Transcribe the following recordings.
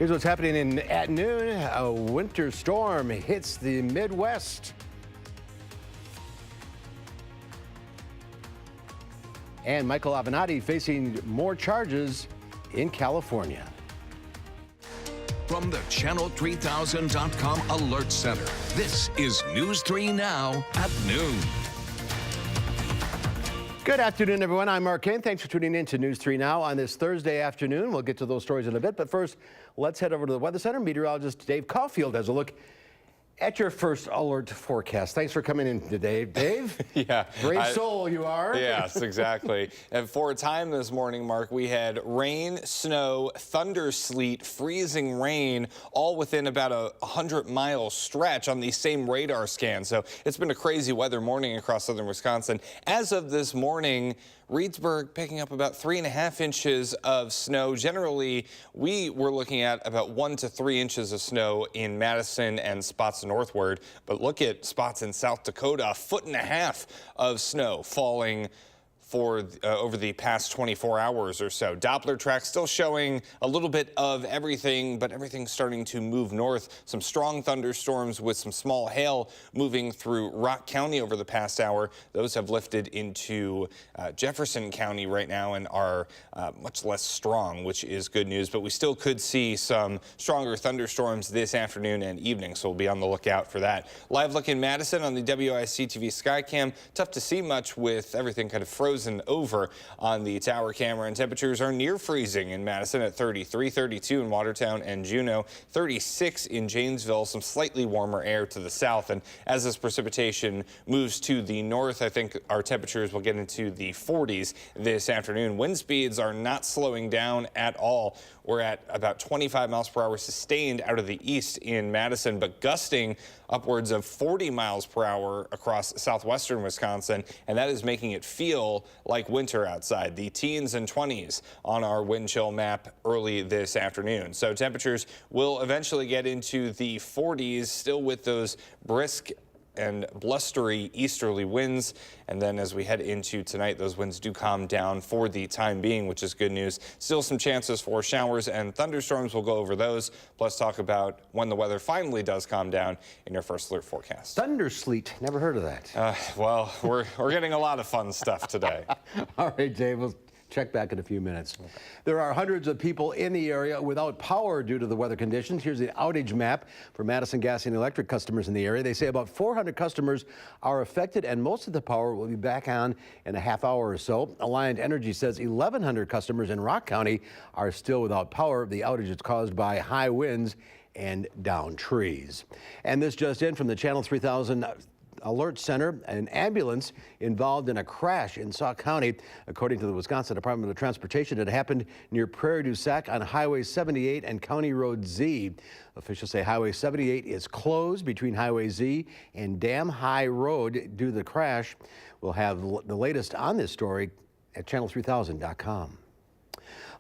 Here's what's happening at noon. A winter storm hits the Midwest. And Michael Avenatti facing more charges in California. From the Channel3000.com Alert Center, this is News 3 Now at noon. Good afternoon, everyone. I'm Mark Kane. Thanks for tuning in to News 3 Now on this Thursday afternoon. We'll get to those stories in a bit, but first, let's head over to the Weather Center. Meteorologist Dave Caulfield has a look at your first alert forecast. Thanks for coming in today, Dave. Yeah. Brave soul you are. Yes, exactly. And for a time this morning, Mark, we had rain, snow, thunder, sleet, freezing rain, all within about a 100-mile stretch on the same radar scan. So it's been a crazy weather morning across southern Wisconsin. As of this morning, Reedsburg picking up about 3.5 inches of snow. Generally, we were looking at about 1 to 3 inches of snow in Madison and spots northward. But look at spots in South Dakota, 1.5 feet of snow falling for over the past 24 hours or so. Doppler track still showing a little bit of everything, but everything's starting to move north. Some strong thunderstorms with some small hail moving through Rock County over the past hour. Those have lifted into Jefferson County right now and are much less strong, which is good news. But we still could see some stronger thunderstorms this afternoon and evening, so we'll be on the lookout for that. Live look in Madison on the WISC-TV Skycam. Tough to see much with everything kind of frozen over on the tower camera, and temperatures are near freezing in Madison at 33, 32 in Watertown and Juneau, 36 in Janesville, some slightly warmer air to the south. And as this precipitation moves to the north, I think our temperatures will get into the 40s this afternoon. Wind speeds are not slowing down at all. We're at about 25 miles per hour sustained out of the east in Madison, but gusting upwards of 40 miles per hour across southwestern Wisconsin, and that is making it feel like winter outside. The teens and 20s on our wind chill map early this afternoon. So temperatures will eventually get into the 40s, still with those brisk and blustery easterly winds. And then as we head into tonight, those winds do calm down for the time being, which is good news. Still some chances for showers and thunderstorms. We'll go over those, plus talk about when the weather finally does calm down in your first alert forecast. Thundersleet. Never heard of that. Well, we're getting a lot of fun stuff today. All right, Dave. We'll check back in a few minutes. Okay. There are hundreds of people in the area without power due to the weather conditions. Here's the outage map for Madison Gas and Electric customers in the area. They say about 400 customers are affected, and most of the power will be back on in a half hour or so. Alliant Energy says 1,100 customers in Rock County are still without power. The outage is caused by high winds and downed trees. And this just in from the Channel 3000 Alert Center. An ambulance involved in a crash in Sauk County. According to the Wisconsin Department of Transportation, it happened near Prairie du Sac on Highway 78 and County Road Z. Officials say Highway 78 is closed between Highway Z and Dam High Road due to the crash. We'll have the latest on this story at Channel3000.com.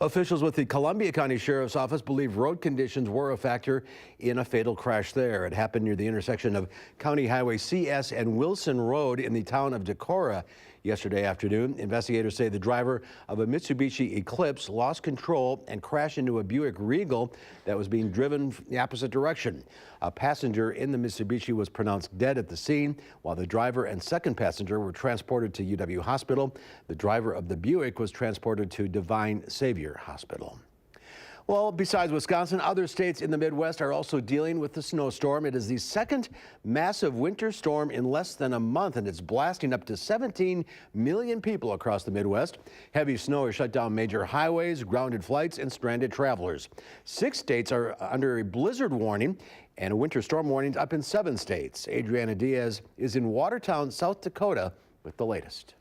Officials with the Columbia County Sheriff's Office believe road conditions were a factor in a fatal crash there. It happened near the intersection of County Highway CS and Wilson Road in the town of Decorah yesterday afternoon. Investigators say the driver of a Mitsubishi Eclipse lost control and crashed into a Buick Regal that was being driven in the opposite direction. A passenger in the Mitsubishi was pronounced dead at the scene, while the driver and second passenger were transported to UW Hospital. The driver of the Buick was transported to Divine Savior Hospital. Well, besides Wisconsin, other states in the Midwest are also dealing with the snowstorm. It is the second massive winter storm in less than a month, and it's blasting up to 17 million people across the Midwest. Heavy snow has shut down major highways, grounded flights, and stranded travelers. 6 states are under a blizzard warning, and a winter storm warning up in 7 states. Adriana Diaz is in Watertown, South Dakota, with the latest.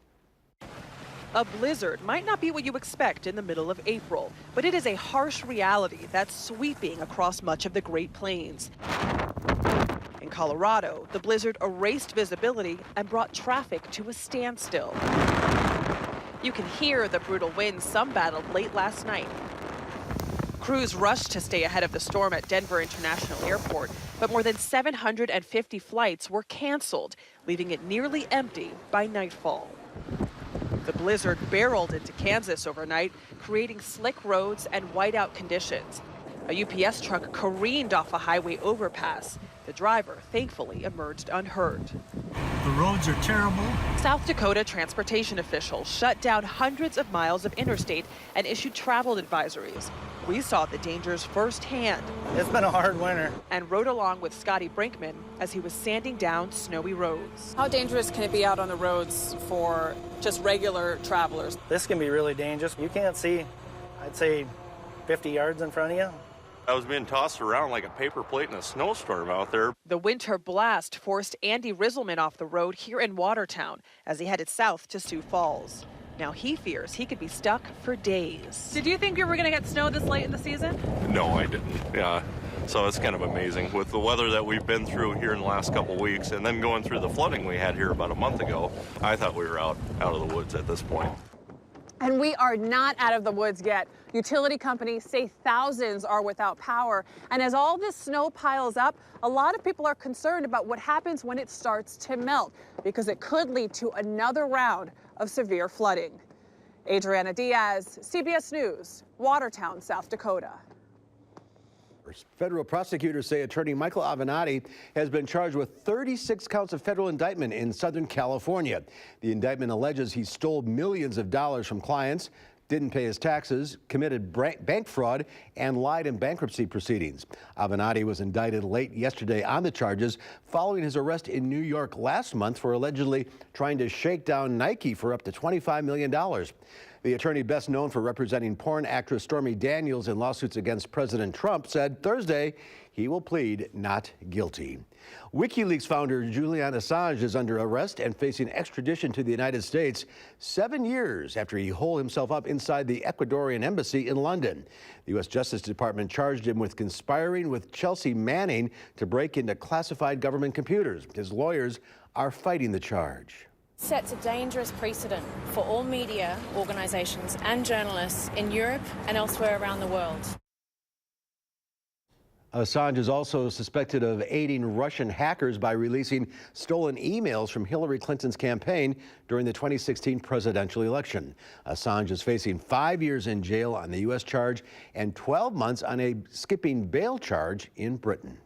A blizzard might not be what you expect in the middle of April, but it is a harsh reality that's sweeping across much of the Great Plains. In Colorado, the blizzard erased visibility and brought traffic to a standstill. You can hear the brutal winds some battled late last night. Crews rushed to stay ahead of the storm at Denver International Airport, but more than 750 flights were canceled, leaving it nearly empty by nightfall. The blizzard barreled into Kansas overnight, creating slick roads and whiteout conditions. A UPS truck careened off a highway overpass. The driver thankfully emerged unhurt. The roads are terrible. South Dakota transportation officials shut down hundreds of miles of interstate and issued travel advisories. We saw the dangers firsthand It's been a hard winter. and rode along with Scotty Brinkman as he was sanding down snowy roads. How dangerous can it be out on the roads for just regular travelers? This can be really dangerous. You can't see, I'd say, 50 yards in front of you. I was being tossed around like a paper plate in a snowstorm out there. The winter blast forced Andy Rizzleman off the road here in Watertown as he headed south to Sioux Falls. Now he fears he could be stuck for days. Did you think you were going to get snow this late in the season? No, I didn't. Yeah. So it's kind of amazing with the weather that we've been through here in the last couple weeks and then going through the flooding we had here about a month ago. I thought we were out of the woods at this point. And we are not out of the woods yet. Utility companies say thousands are without power. And as all this snow piles up, a lot of people are concerned about what happens when it starts to melt, because it could lead to another round of severe flooding. Adriana Diaz, CBS News, Watertown, South Dakota. Federal prosecutors say attorney Michael Avenatti has been charged with 36 counts of federal indictment in Southern California. The indictment alleges he stole millions of dollars from clients, didn't pay his taxes, committed bank fraud, and lied in bankruptcy proceedings. Avenatti was indicted late yesterday on the charges following his arrest in New York last month for allegedly trying to shake down Nike for up to $25 million. The attorney, best known for representing porn actress Stormy Daniels in lawsuits against President Trump, said Thursday he will plead not guilty. WikiLeaks founder Julian Assange is under arrest and facing extradition to the United States 7 years after he holed himself up inside the Ecuadorian embassy in London. The U.S. Justice Department charged him with conspiring with Chelsea Manning to break into classified government computers. His lawyers are fighting the charge. Sets a dangerous precedent for all media organisations and journalists in Europe and elsewhere around the world. Assange is also suspected of aiding Russian hackers by releasing stolen emails from Hillary Clinton's campaign during the 2016 presidential election. Assange is facing 5 years in jail on the U.S. charge and 12 months on a skipping bail charge in Britain.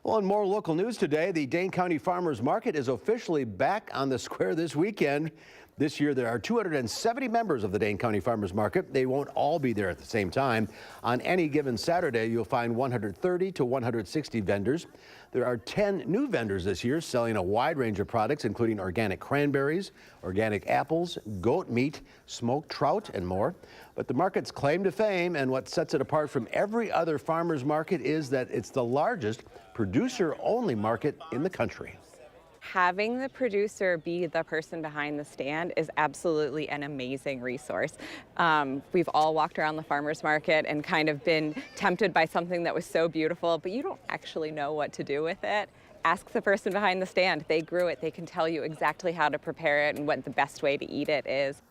Well, in more local news today, the Dane County Farmers Market is officially back on the square this weekend. This year, there are 270 members of the Dane County Farmers Market. They won't all be there at the same time. On any given Saturday, you'll find 130 to 160 vendors. There are 10 new vendors this year selling a wide range of products, including organic cranberries, organic apples, goat meat, smoked trout, and more. But the market's claim to fame and what sets it apart from every other farmers market is that it's the largest producer-only market in the country. Having the producer be the person behind the stand is absolutely an amazing resource. We've all walked around the farmers market and kind of been tempted by something that was so beautiful, but you don't actually know what to do with it. Ask the person behind the stand. They grew it. They can tell you exactly how to prepare it and what the best way to eat it is.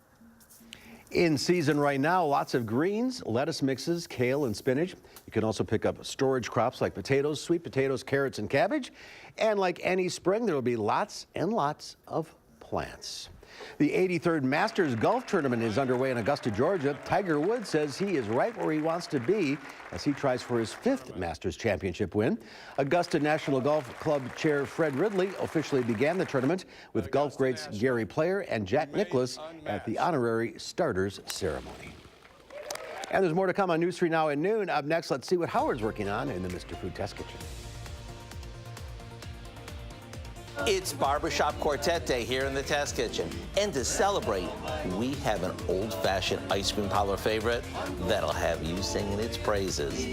In season right now, lots of greens, lettuce mixes, kale and spinach. You can also pick up storage crops like potatoes, sweet potatoes, carrots, and cabbage. And like any spring, there will be lots and lots of plants. The 83rd Masters Golf Tournament is underway in Augusta, Georgia. Tiger Woods says he is right where he wants to be as he tries for his 5th Masters Championship win. Augusta National Golf Club Chair Fred Ridley officially began the tournament with golf greats Gary Player and Jack Nicklaus at the honorary starters ceremony. And there's more to come on News 3 Now at noon. Up next, let's see what Howard's working on in the Mr. Food Test Kitchen. It's Barbershop Quartet Day here in the Test Kitchen. And to celebrate, we have an old-fashioned ice cream parlor favorite that'll have you singing its praises.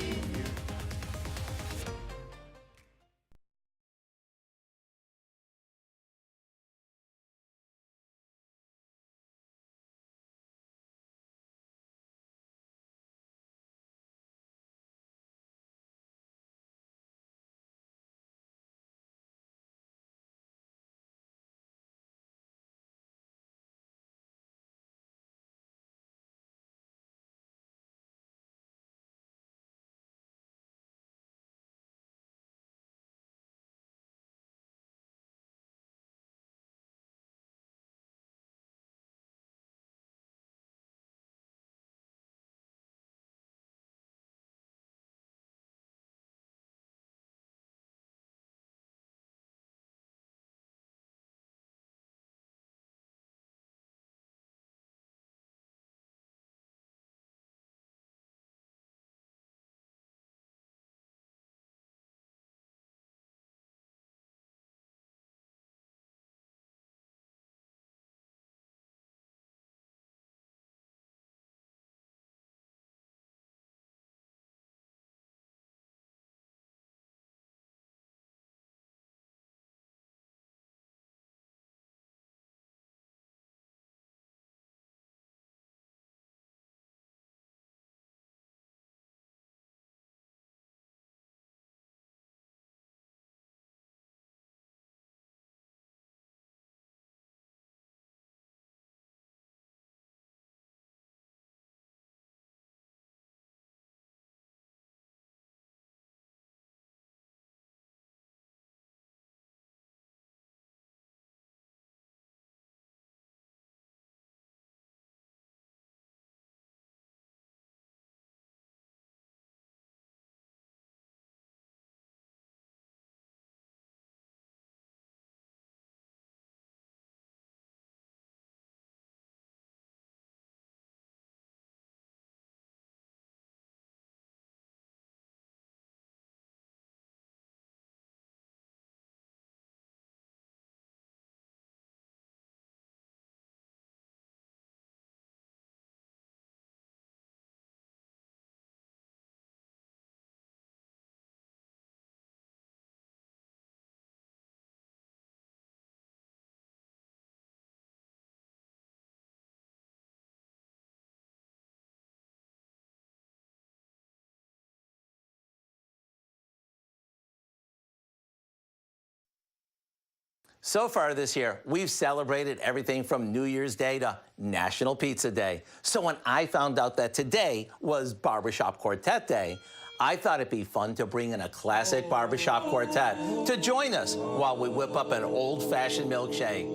So far this year, we've celebrated everything from New Year's Day to National Pizza Day. So when I found out that today was Barbershop Quartet Day, I thought it'd be fun to bring in a classic barbershop quartet to join us while we whip up an old-fashioned milkshake.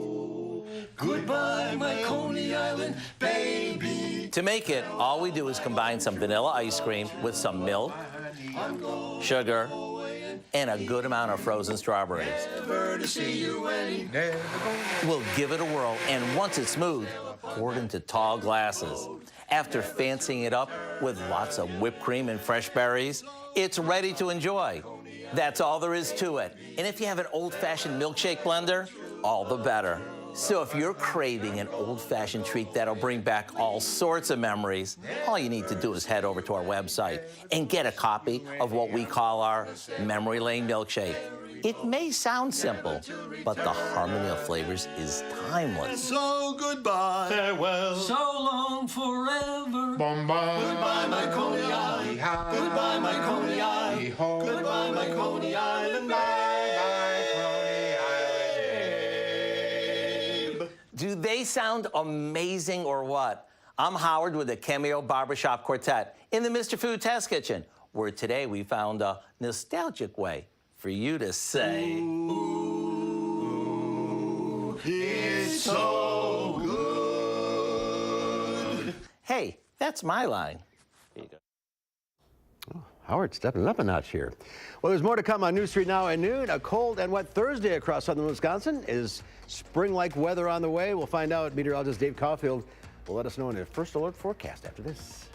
Goodbye, my Coney Island baby. To make it, all we do is combine some vanilla ice cream with some milk, sugar, and a good amount of frozen strawberries. Never to see you anymore. We'll give it a whirl, and once it's smooth, pour it into tall glasses. After fancying it up with lots of whipped cream and fresh berries, it's ready to enjoy. That's all there is to it. And if you have an old-fashioned milkshake blender, all the better. So if you're craving an old-fashioned treat that'll bring back all sorts of memories, all you need to do is head over to our website and get a copy of what we call our Memory Lane Milkshake. It may sound simple, but the harmony of flavors is timeless. So goodbye, farewell, so long forever. Goodbye, my Coney Island. Goodbye, my Coney Island. Goodbye, my Coney Island. Do they sound amazing or what? I'm Howard with the Cameo Barbershop Quartet in the Mr. Food Test Kitchen, where today we found a nostalgic way for you to say, ooh, it's so good. Hey, that's my line. Here you go. Howard stepping it up a notch here. Well, there's more to come on News 3 Now at noon. A cold and wet Thursday across southern Wisconsin. Is spring-like weather on the way? We'll find out. Meteorologist Dave Caulfield will let us know in the first alert forecast after this.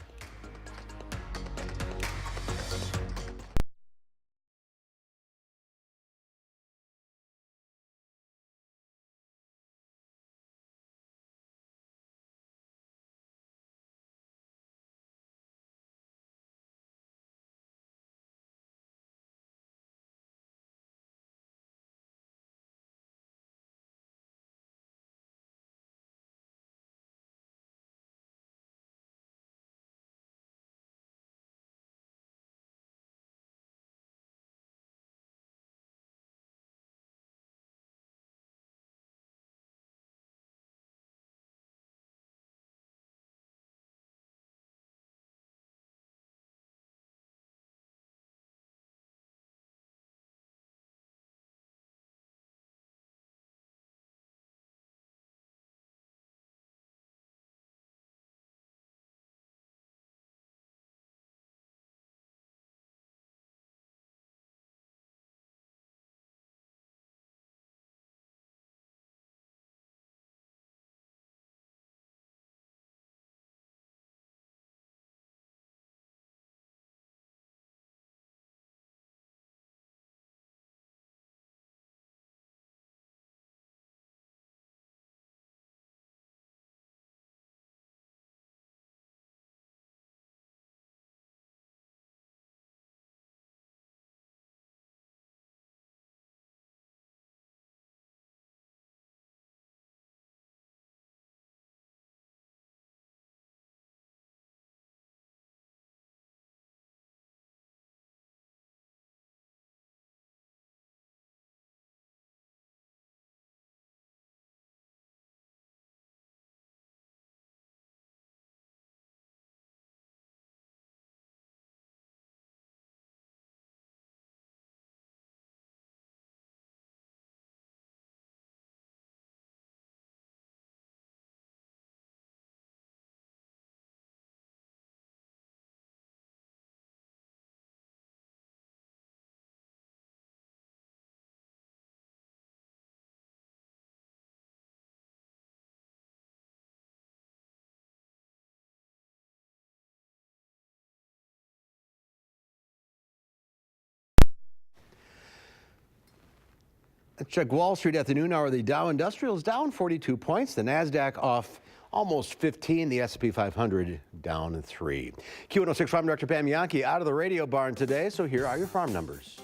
Let's check Wall Street at the noon hour. The Dow Industrial is down 42 points. The NASDAQ off almost 15. The S&P 500 down 3. Q106 Farm Director Pam Yankee out of the radio barn today. So here are your farm numbers.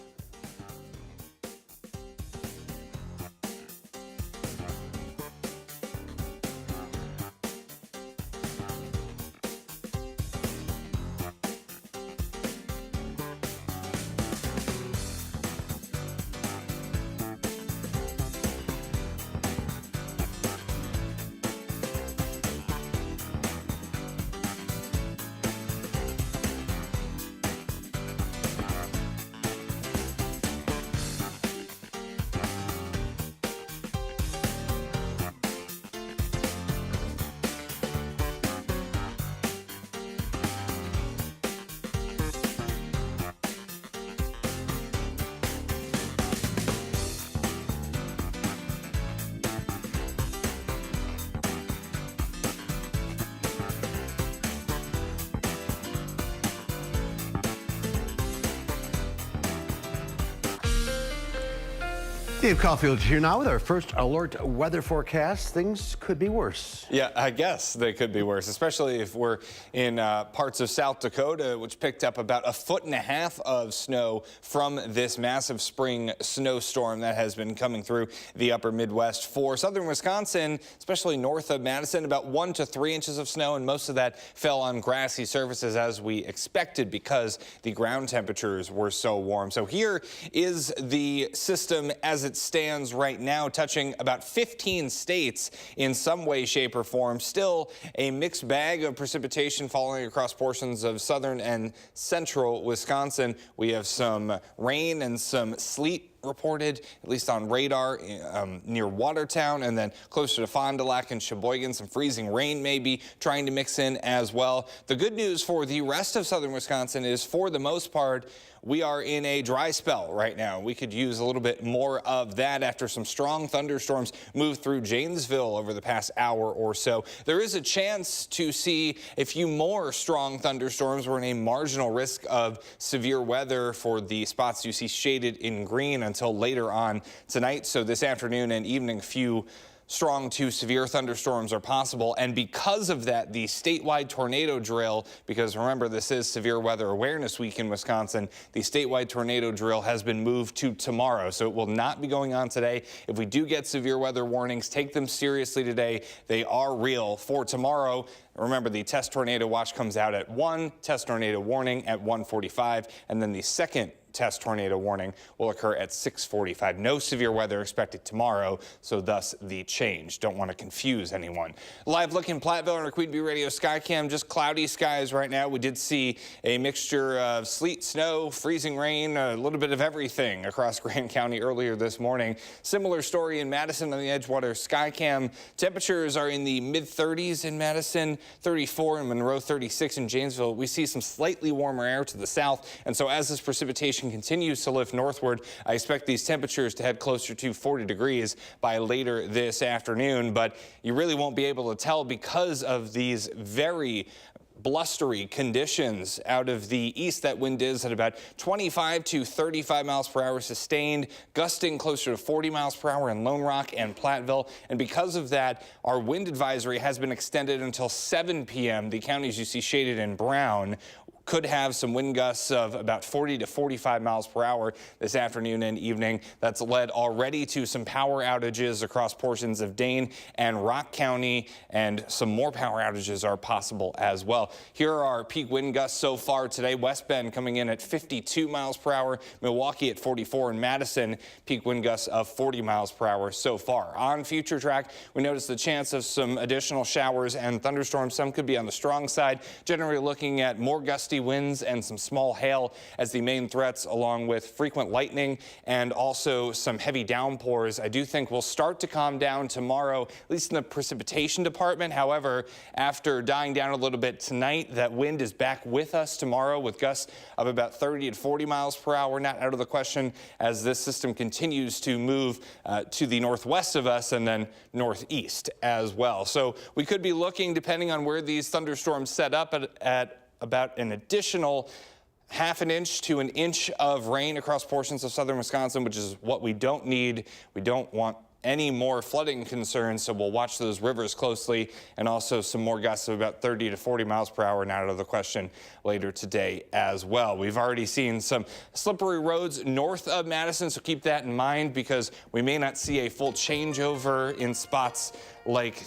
Dave Caulfield here now with our first alert weather forecast. Things could be worse. Yeah, I guess they could be worse, especially if we're in parts of South Dakota, which picked up about 1.5 feet of snow from this massive spring snowstorm that has been coming through the upper Midwest. For southern Wisconsin, especially north of Madison, about 1 to 3 inches of snow, and most of that fell on grassy surfaces as we expected because the ground temperatures were so warm. So here is the system as it stands right now, touching about 15 states in some way, shape, or form. Still a mixed bag of precipitation falling across portions of southern and central Wisconsin. We have some rain and some sleet reported, at least on radar, near Watertown, and then closer to Fond du Lac and Sheboygan. Some freezing rain may be trying to mix in as well. The good news for the rest of southern Wisconsin is, for the most part, we are in a dry spell right now. We could use a little bit more of that after some strong thunderstorms moved through Janesville over the past hour or so. There is a chance to see a few more strong thunderstorms. We're in a marginal risk of severe weather for the spots you see shaded in green until later on tonight. So this afternoon and evening, few strong to severe thunderstorms are possible, and because of that, the statewide tornado drill, because remember, this is Severe Weather Awareness Week in Wisconsin, the statewide tornado drill has been moved to tomorrow, so it will not be going on today. If we do get severe weather warnings, take them seriously today. They are real. For tomorrow, remember, the test tornado watch comes out at 1, test tornado warning at 1:45, and then the second test tornado warning will occur at 6:45. No severe weather expected tomorrow, so thus the change. Don't want to confuse anyone. Live look in Platteville on our Queen Bee Radio Skycam. Just cloudy skies right now. We did see a mixture of sleet, snow, freezing rain, a little bit of everything across Grand County earlier this morning. Similar story in Madison on the Edgewater Skycam. Temperatures are in the mid-30s in Madison, 34 in Monroe, 36 in Janesville. We see some slightly warmer air to the south, and so as this precipitation continues to lift northward, I expect these temperatures to head closer to 40 degrees by later this afternoon, but you really won't be able to tell because of these very blustery conditions out of the east. That wind is at about 25 to 35 miles per hour sustained, gusting closer to 40 miles per hour in Lone Rock and Platteville. And because of that, our wind advisory has been extended until 7 p.m. The counties you see shaded in brown could have some wind gusts of about 40 to 45 miles per hour this afternoon and evening. That's led already to some power outages across portions of Dane and Rock County, and some more power outages are possible as well. Here are our peak wind gusts so far today. West Bend coming in at 52 miles per hour, Milwaukee at 44, and Madison peak wind gusts of 40 miles per hour so far. On future track, we notice the chance of some additional showers and thunderstorms. Some could be on the strong side, generally looking at more gusty winds and some small hail as the main threats, along with frequent lightning and also some heavy downpours. I do think we'll start to calm down tomorrow, at least in the precipitation department. However, after dying down a little bit tonight, that wind is back with us tomorrow with gusts of about 30 to 40 miles per hour. Not out of the question as this system continues to move to the northwest of us and then northeast as well. So we could be looking, depending on where these thunderstorms set up, at about an additional half an inch to an inch of rain across portions of southern Wisconsin, which is what we don't need. We don't want any more flooding concerns, so we'll watch those rivers closely, and also some more gusts of about 30 to 40 miles per hour, not out of the question, later today as well. We've already seen some slippery roads north of Madison, so keep that in mind, because we may not see a full changeover in spots like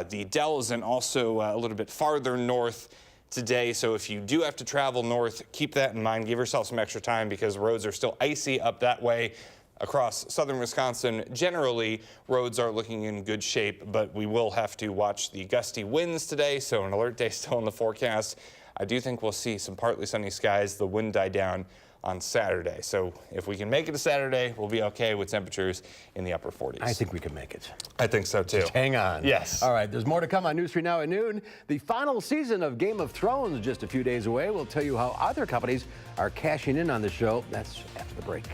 the Dells and also a little bit farther north today. So if you do have to travel north, keep that in mind. Give yourself some extra time because roads are still icy up that way. Across southern Wisconsin, generally, roads are looking in good shape, but we will have to watch the gusty winds today, so an alert day still in the forecast. I do think we'll see some partly sunny skies. The wind die down on Saturday. So if we can make it to Saturday, we'll be okay with temperatures in the upper 40s. I think we can make it. I think so too. Just hang on. Yes. All right, there's more to come on News 3 Now at noon. The final season of Game of Thrones is just a few days away. We'll tell you how other companies are cashing in on the show. That's after the break.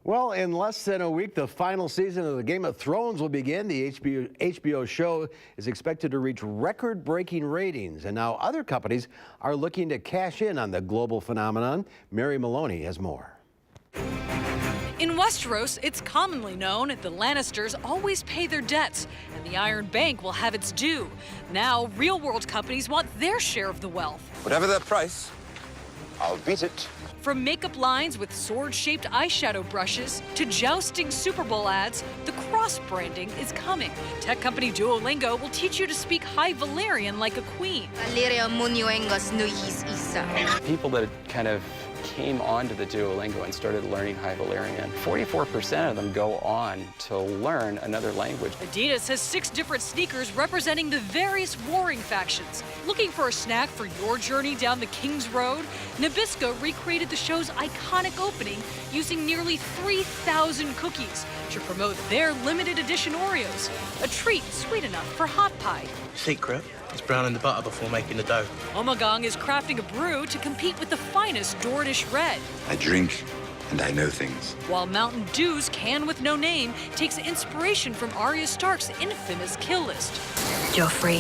Well, in less than a week, the final season of the Game of Thrones will begin. The HBO show is expected to reach record-breaking ratings, and now other companies are looking to cash in on the global phenomenon. Mary Maloney has more. In Westeros, it's commonly known the Lannisters always pay their debts, and the Iron Bank will have its due. Now, real-world companies want their share of the wealth. Whatever their price, I'll beat it. From makeup lines with sword-shaped eyeshadow brushes to jousting Super Bowl ads, the cross-branding is coming. Tech company Duolingo will teach you to speak High Valyrian like a queen. People that kind of came onto the Duolingo and started learning High Valyrian, 44% of them go on to learn another language. Adidas has 6 different sneakers representing the various warring factions. Looking for a snack for your journey down the King's Road? Nabisco recreated the show's iconic opening using nearly 3,000 cookies to promote their limited edition Oreos, a treat sweet enough for hot pie. Secret is browning the butter before making the dough. Ommegang is crafting a brew to compete with the finest Dornish red. I drink and I know things. While Mountain Dew's can with no name takes inspiration from Arya Stark's infamous kill list. Joffrey,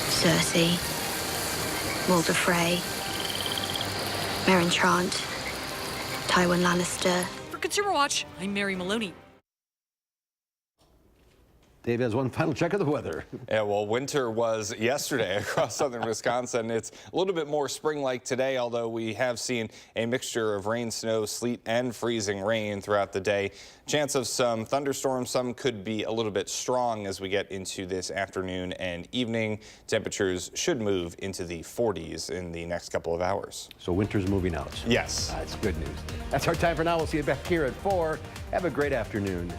Cersei, Walder Frey, Meryn Trant, Tywin Lannister. For Consumer Watch, I'm Mary Maloney. Dave has one final check of the weather. Yeah, well, winter was yesterday across southern Wisconsin. It's a little bit more spring-like today, although we have seen a mixture of rain, snow, sleet, and freezing rain throughout the day. Chance of some thunderstorms. Some could be a little bit strong as we get into this afternoon and evening. Temperatures should move into the 40s in the next couple of hours. So winter's moving out. Yes. That's good news. That's our time for now. We'll see you back here at 4. Have a great afternoon.